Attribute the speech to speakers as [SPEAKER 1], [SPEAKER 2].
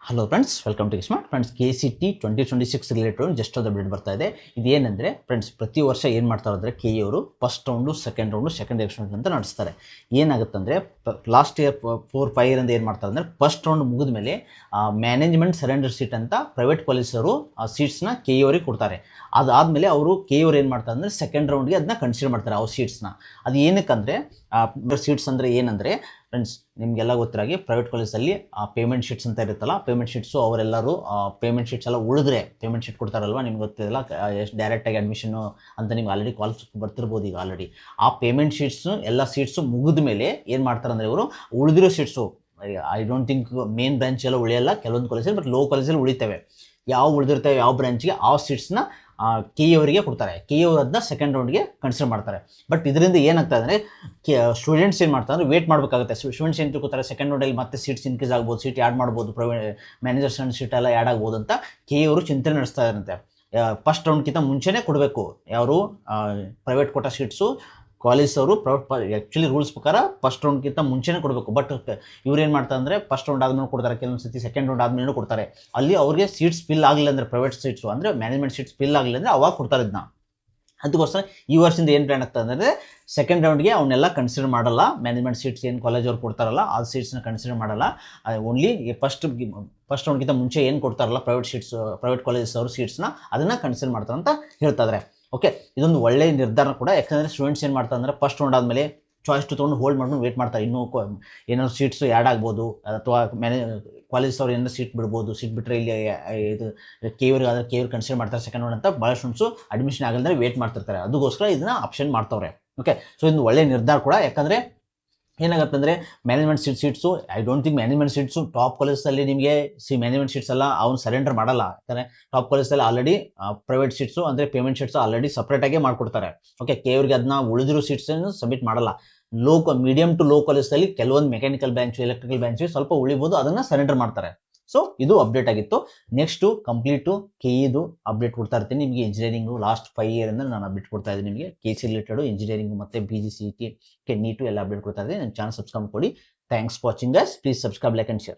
[SPEAKER 1] Hello friends, welcome to smart friends. KCT 2026 related just ಒಂದು update ಬರ್ತಾ ಇದೆ. ಇದೇನೆಂದರೆ friends, ಪ್ರತಿ ವರ್ಷ ಏನು ಮಾಡ್ತಾರೆ ಅಂದರೆ ಅವರು ಫಸ್ಟ್ ರೌಂಡು, ಸೆಕೆಂಡ್ ಎಕ್ಸ್ಪೆರಿಮೆಂಟ್ ಅಂತ ನಡೆಸ್ತಾರೆ. ಏನಾಗುತ್ತೆ ಅಂದರೆ ಲಾಸ್ಟ್ ಇಯರ್ 4-5 ಇಯರ್ ಏನು ಮಾಡ್ತಾರೆ ಅಂದರೆ ಫಸ್ಟ್ ರೌಂಡ್ ಮುಗಿದ ಮೇಲೆ ಮ್ಯಾನೇಜ್ಮೆಂಟ್ ಸರೆಂಡರ್ ಸೀಟ್ ಅಂತ ಪ್ರೈವೇಟ್ ಕಾಲೇಜರು ಆ ಸೀಟ್ಸ್ನ ಅವರಿಗೆ ಕೊಡ್ತಾರೆ. ಅದಾದಮೇಲೆ ಅವರು ಅವರು ಏನು ಮಾಡ್ತಾರೆ ಅಂದರೆ ಸೆಕೆಂಡ್ ರೌಂಡ್ಗೆ ಅದನ್ನ ಕನ್ಸಿಡರ್ ಮಾಡ್ತಾರೆ ಅವ್ರ ಸೀಟ್ಸ್ನ. ಅದು ಏನಕ್ಕಂದರೆ ಸೀಟ್ಸ್ ಅಂದರೆ ಏನಂದರೆ ಫ್ರೆಂಡ್ಸ್, ನಿಮಗೆಲ್ಲ ಗೊತ್ತಿರಾಗಿ ಪ್ರೈವೇಟ್ ಕಾಲೇಜಲ್ಲಿ ಪೇಮೆಂಟ್ ಶೀಟ್ಸ್ ಅಂತ ಇರುತ್ತಲ್ಲ, ಪೇಮೆಂಟ್ ಶೀಟ್ಸು ಅವರೆಲ್ಲರೂ ಪೇಮೆಂಟ್ ಶೀಟ್ಸ್ ಎಲ್ಲ ಉಳಿದ್ರೆ ಪೇಮೆಂಟ್ ಶೀಟ್ ಕೊಡ್ತಾರಲ್ವ, ನಿಮ್ಗೆ ಗೊತ್ತಿರಲ್ಲ ಎಷ್ಟು ಡೈರೆಕ್ಟಾಗಿ ಅಡ್ಮಿಷನು ಅಂತ ನಿಮ್ಗೆ ಆಲ್ರೆಡಿ ಕಾಲ್ಸ್ ಬರ್ತಿರ್ಬೋದು. ಈಗ ಆಲ್ರೆಡಿ ಆ ಪೇಮೆಂಟ್ ಶೀಟ್ಸು ಎಲ್ಲ ಸೀಟ್ಸು ಮುಗಿದ ಮೇಲೆ ಏನು ಮಾಡ್ತಾರೆ ಅಂದರೆ ಇವರು ಉಳಿದಿರೋ seats, I don't think main branch ಎಲ್ಲ ಉಳಿಯಲ್ಲ, ಕೆಲವೊಂದು ಕಾಲೇಜಲ್ಲಿ, ಬಟ್ ಲೋ ಕಾಲೇಜಲ್ಲಿ ಉಳಿತವೆ. ಯಾವ ಉಳಿದಿರ್ತವೆ ಯಾವ ಬ್ರಾಂಚ್ಗೆ ಆ ಸೀಟ್ಸ್ನ ಅವರಿಗೆ ಕೊಡ್ತಾರೆ. ಅವರು ಅದನ್ನ ಸೆಕೆಂಡ್ ರೌಂಡ್ಗೆ ಕನ್ಸಿಡರ್ ಮಾಡ್ತಾರೆ. ಬಟ್ ಇದರಿಂದ ಏನಾಗ್ತದೆ ಅಂದರೆ ಸ್ಟೂಡೆಂಟ್ಸ್ ಏನು ಮಾಡ್ತಾರೆ ಅಂದರೆ ವೇಟ್ ಮಾಡಬೇಕಾಗುತ್ತೆ. ಸ್ಟೂಡೆಂಟ್ಸ್ ಏನು ತಿಳ್ಕೊತಾರೆ, ಸೆಕೆಂಡ್ ರೌಂಡಲ್ಲಿ ಮತ್ತೆ ಸೀಟ್ಸ್ ಇನ್ಕ್ರೀಸ್ ಆಗ್ಬೋದು, ಸೀಟ್ ಆ್ಯಡ್ ಮಾಡ್ಬೋದು, ಮ್ಯಾನೇಜರ್ಸ್ ಸೀಟ್ ಎಲ್ಲ ಆ್ಯಡ್ ಆಗ್ಬೋದು ಅಂತ ಅವರು ಚಿಂತನೆ ನಡೆಸ್ತಾ ಇರುತ್ತೆ. ಫಸ್ಟ್ ರೌಂಡ್ಗಿಂತ ಮುಂಚೆನೇ ಕೊಡಬೇಕು ಯಾರು ಪ್ರೈವೇಟ್ ಕೋಟಾ ಸೀಟ್ಸು ಕಾಲೇಜ್ ಅವರು ಆ್ಯಕ್ಚುಲಿ ರೂಲ್ಸ್ ಪ್ರಕಾರ ಫಸ್ಟ್ ರೌಂಡ್ಗಿಂತ ಮುಂಚೆನೇ ಕೊಡಬೇಕು. ಬಟ್ ಇವ್ರು ಏನು ಮಾಡ್ತಾರೆ ಅಂದರೆ ಫಸ್ಟ್ ರೌಂಡ್ ಆದ್ಮೇಲೆ ಕೊಡ್ತಾರೆ, ಕೆಲವೊಂದು ಸತಿ ಸೆಕೆಂಡ್ ರೌಂಡ್ ಆದ್ಮೇಲೆ ಕೊಡ್ತಾರೆ. ಅಲ್ಲಿ ಅವ್ರಿಗೆ ಸೀಟ್ಸ್ ಫಿಲ್ ಆಗಲಿಲ್ಲ ಅಂದರೆ, ಪ್ರೈವೇಟ್ ಸೀಟ್ಸು ಅಂದರೆ ಮ್ಯಾನೇಜ್ಮೆಂಟ್ ಸೀಟ್ಸ್ ಫಿಲ್ ಆಗಲಿಲ್ಲ ಅಂದರೆ ಅವಾಗ ಕೊಡ್ತಾರೆ ಇದನ್ನ. ಅದಕ್ಕೋಸ್ಕರ ಈ ವರ್ಷದಿಂದ ಏನು ಪ್ಲಾನ್ ಆಗ್ತದೆ ಅಂದರೆ ಸೆಕೆಂಡ್ ರೌಂಡ್ಗೆ ಅವನ್ನೆಲ್ಲ ಕನ್ಸಿಡರ್ ಮಾಡಲ್ಲ. ಮ್ಯಾನೇಜ್ಮೆಂಟ್ ಸೀಟ್ಸ್ ಏನು ಕಾಲೇಜ್ ಅವ್ರು ಕೊಡ್ತಾರಲ್ಲ ಆ ಸೀಟ್ಸ್ನ ಕನ್ಸಿಡರ್ ಮಾಡಲ್ಲ. ಓನ್ಲಿ ಫಸ್ಟ್ ರೌಂಡ್ಗಿಂತ ಮುಂಚೆ ಏನು ಕೊಡ್ತಾರಲ್ಲ ಪ್ರೈವೇಟ್ ಕಾಲೇಜಸ್ ಅವರು ಸೀಟ್ಸ್ನ ಅದನ್ನ ಕನ್ಸಿಡರ್ ಮಾಡ್ತಾರೆ ಅಂತ ಹೇಳ್ತಾ ಇದ್ದಾರೆ. ಓಕೆ, ಇದೊಂದು ಒಳ್ಳೆಯ ನಿರ್ಧಾರ ಕೂಡ. ಯಾಕಂದರೆ ಸ್ಟೂಡೆಂಟ್ಸ್ ಏನು ಮಾಡ್ತಾರೆ ಅಂದರೆ ಫಸ್ಟ್ ರೌಂಡ್ ಆದಮೇಲೆ ಚಾಯ್ಸ್ ತೊಗೊಂಡು ಹೋಲ್ಡ್ ಮಾಡ್ಕೊಂಡು ವೇಟ್ ಮಾಡ್ತಾರೆ. ಇನ್ನೂ ಏನಾದ್ರು ಸೀಟ್ಸು ಆ್ಯಡ್ ಆಗ್ಬೋದು, ಅಥವಾ ಕಾಲೇಜ್ ಅವ್ರು ಏನಾದ್ರು ಸೀಟ್ ಬಿಡ್ಬೋದು. ಸೀಟ್ ಬಿಟ್ಟರೆ ಇಲ್ಲಿ ಇದು ಅವ್ರಿಗೆ ಆದರೆ ಅವ್ರು ಕನ್ಸಿಡರ್ ಮಾಡ್ತಾರೆ ಸೆಕೆಂಡ್ ರೌಂಡ್ ಅಂತ. ಭಾಳ ಸ್ಟೂಡೆಂಟ್ಸು ಅಡ್ಮಿಷನ್ ಆಗಲ್ದ್ರೆ ವೇಟ್ ಮಾಡ್ತಿರ್ತಾರೆ. ಅದಕ್ಕೋಸ್ಕರ ಇದನ್ನ ಆಪ್ಷನ್ ಮಾಡ್ತವ್ರೆ. ಓಕೆ, ಸೊ ಇದು ಒಳ್ಳೆಯ ನಿರ್ಧಾರ ಕೂಡ. ಯಾಕಂದರೆ ಏನಾಗುತ್ತೆ ಅಂದರೆ management seats, I don't think management seats top ಕಾಲೇಜಲ್ಲಿ ನಿಮಗೆ ಮ್ಯಾನೇಜ್ಮೆಂಟ್ ಸೀಟ್ಸ್ ಎಲ್ಲ ಅವ್ನು ಸರೆಂಡರ್ ಮಾಡಲ್ಲ. ಯಾಕಂದರೆ ಟಾಪ್ ಕಾಲೇಜಲ್ಲಿ ಆಲ್ರೆಡಿ ಪ್ರೈವೇಟ್ ಸೀಟ್ಸು ಅಂದರೆ ಪೇಮೆಂಟ್ ಸೀಟ್ಸು ಆಲ್ರೆಡಿ ಸಪ್ರೇಟಾಗಿ ಮಾಡಿಕೊಡ್ತಾರೆ. ಓಕೆ, ಅವ್ರಿಗೆ ಅದನ್ನ ಉಳಿದಿರೋ ಸೀಟ್ಸನ್ನು ಸಬ್ಮಿಟ್ ಮಾಡಲ್ಲ. ಮೀಡಿಯಂ ಟು ಲೋ ಕಾಲೇಜಲ್ಲಿ ಕೆಲವೊಂದು ಮೆಕ್ಯಾನಿಕಲ್ ಬ್ರಾಂಚು, ಎಲೆಕ್ಟ್ರಿಕಲ್ ಬ್ರಾಂಚು ಸ್ವಲ್ಪ ಉಳಿಬೋದು, ಅದನ್ನು ಸರೆಂಡರ್ ಮಾಡ್ತಾರೆ. ಸೊ ಇದು ಅಪ್ಡೇಟ್ ಆಗಿತ್ತು. ನೆಕ್ಸ್ಟು ಕಂಪ್ಲೀಟು ಇದು ಅಪ್ಡೇಟ್ ಕೊಡ್ತಾ ಇರ್ತೀನಿ ನಿಮಗೆ. ಇಂಜಿನಿಯರಿಂಗು ಲಾಸ್ಟ್ 5 ಇಯರಿಂದ ನಾನು ಅಪ್ಡೇಟ್ ಕೊಡ್ತಾ ಇದ್ದೀನಿ ನಿಮಗೆ. KC ರಿಲೇಟೆಡು ಇಂಜಿನಿಯರಿಂಗು ಮತ್ತು BG CET ನೀಟು ಎಲ್ಲ ಅಪ್ಡೇಟ್ ಕೊಡ್ತಾ ಇದ್ದೀನಿ. ನನ್ನ ಚಾನಲ್ ಸಬ್ಸ್ಕ್ರೈಬ್ ಕೊಡಿ. Thanks for watching guys. Please subscribe, like and share.